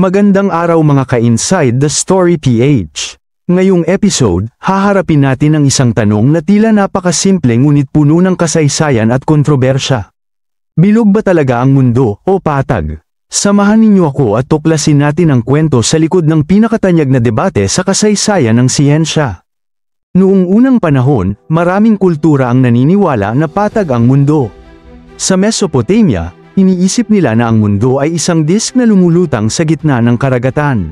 Magandang araw mga ka-Inside the Story PH. Ngayong episode, haharapin natin ang isang tanong na tila napakasimple ngunit puno ng kasaysayan at kontrobersya. Bilog ba talaga ang mundo o patag? Samahan ninyo ako at tuklasin natin ang kwento sa likod ng pinakatanyag na debate sa kasaysayan ng siyensya. Noong unang panahon, maraming kultura ang naniniwala na patag ang mundo. Sa Mesopotamia, iniisip nila na ang mundo ay isang disk na lumulutang sa gitna ng karagatan.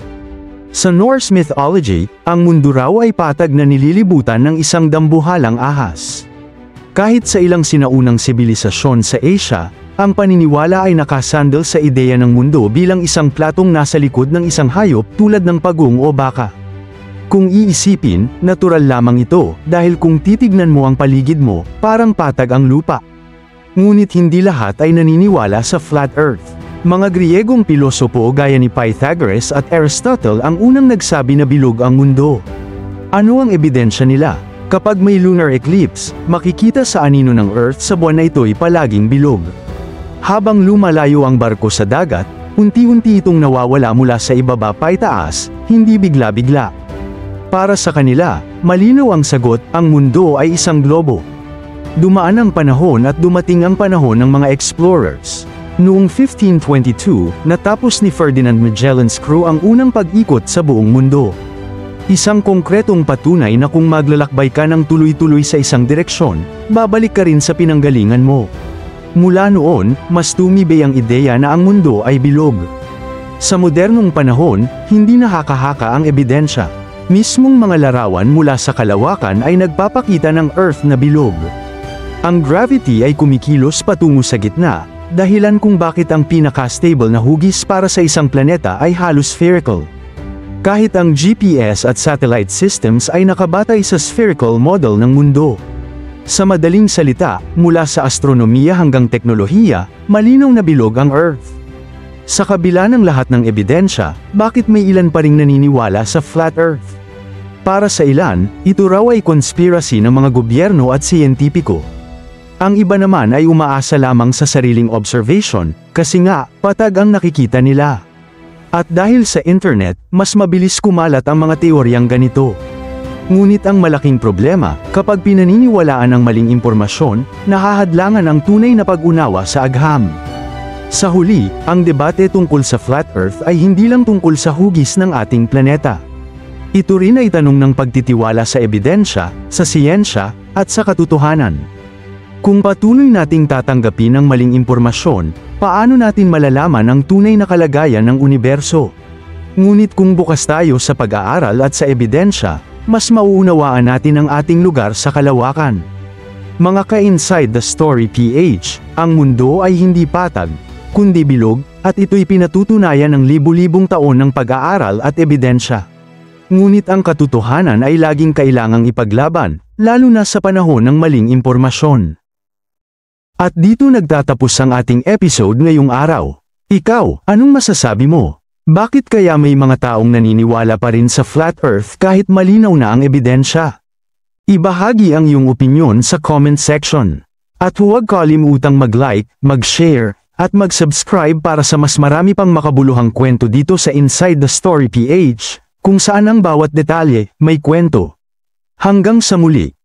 Sa Norse mythology, ang mundo raw ay patag na nililibutan ng isang dambuhalang ahas. Kahit sa ilang sinaunang sibilisasyon sa Asia, ang paniniwala ay nakasandal sa ideya ng mundo bilang isang platong nasa likod ng isang hayop tulad ng pagong o baka. Kung iisipin, natural lamang ito dahil kung titignan mo ang paligid mo, parang patag ang lupa. Ngunit hindi lahat ay naniniwala sa flat earth. Mga Griyegong pilosopo gaya ni Pythagoras at Aristotle ang unang nagsabi na bilog ang mundo. Ano ang ebidensya nila? Kapag may lunar eclipse, makikita sa anino ng earth sa buwan na ito'y palaging bilog. Habang lumalayo ang barko sa dagat, unti-unti itong nawawala mula sa ibaba paitaas, hindi bigla-bigla. Para sa kanila, malinaw ang sagot, ang mundo ay isang globo. Dumaan ang panahon at dumating ang panahon ng mga explorers. Noong 1522, natapos ni Ferdinand Magellan's crew ang unang pag-ikot sa buong mundo. Isang konkretong patunay na kung maglalakbay ka ng tuloy-tuloy sa isang direksyon, babalik ka rin sa pinanggalingan mo. Mula noon, mas tumibay ang ideya na ang mundo ay bilog. Sa modernong panahon, hindi nakakahaka ang ebidensya. Mismong mga larawan mula sa kalawakan ay nagpapakita ng Earth na bilog. Ang gravity ay kumikilos patungo sa gitna, dahilan kung bakit ang pinaka-stable na hugis para sa isang planeta ay halos spherical. Kahit ang GPS at satellite systems ay nakabatay sa spherical model ng mundo. Sa madaling salita, mula sa astronomiya hanggang teknolohiya, malinaw na bilog ang Earth. Sa kabila ng lahat ng ebidensya, bakit may ilan pa ring naniniwala sa flat Earth? Para sa ilan, ito raw ay conspiracy ng mga gobyerno at siyentipiko. Ang iba naman ay umaasa lamang sa sariling observation, kasi nga, patag ang nakikita nila. At dahil sa internet, mas mabilis kumalat ang mga teoryang ganito. Ngunit ang malaking problema, kapag pinaniniwalaan ang maling impormasyon, nahahadlangan ang tunay na pag-unawa sa agham. Sa huli, ang debate tungkol sa flat earth ay hindi lang tungkol sa hugis ng ating planeta. Ito rin ay tanong ng pagtitiwala sa ebidensya, sa siyensya, at sa katotohanan. Kung patuloy nating tatanggapin ang maling impormasyon, paano natin malalaman ang tunay na kalagayan ng universo? Ngunit kung bukas tayo sa pag-aaral at sa ebidensya, mas mauunawaan natin ang ating lugar sa kalawakan. Mga ka-Inside the Story PH, ang mundo ay hindi patag, kundi bilog, at ito'y pinatutunayan ng libu-libong taon ng pag-aaral at ebidensya. Ngunit ang katotohanan ay laging kailangang ipaglaban, lalo na sa panahon ng maling impormasyon. At dito nagtatapos ang ating episode ngayong araw. Ikaw, anong masasabi mo? Bakit kaya may mga taong naniniwala pa rin sa flat earth kahit malinaw na ang ebidensya? Ibahagi ang iyong opinyon sa comment section. At huwag kalimutang mag-like, mag-share, at mag-subscribe para sa mas marami pang makabuluhang kwento dito sa Inside the Story PH, kung saan ang bawat detalye may kwento. Hanggang sa muli.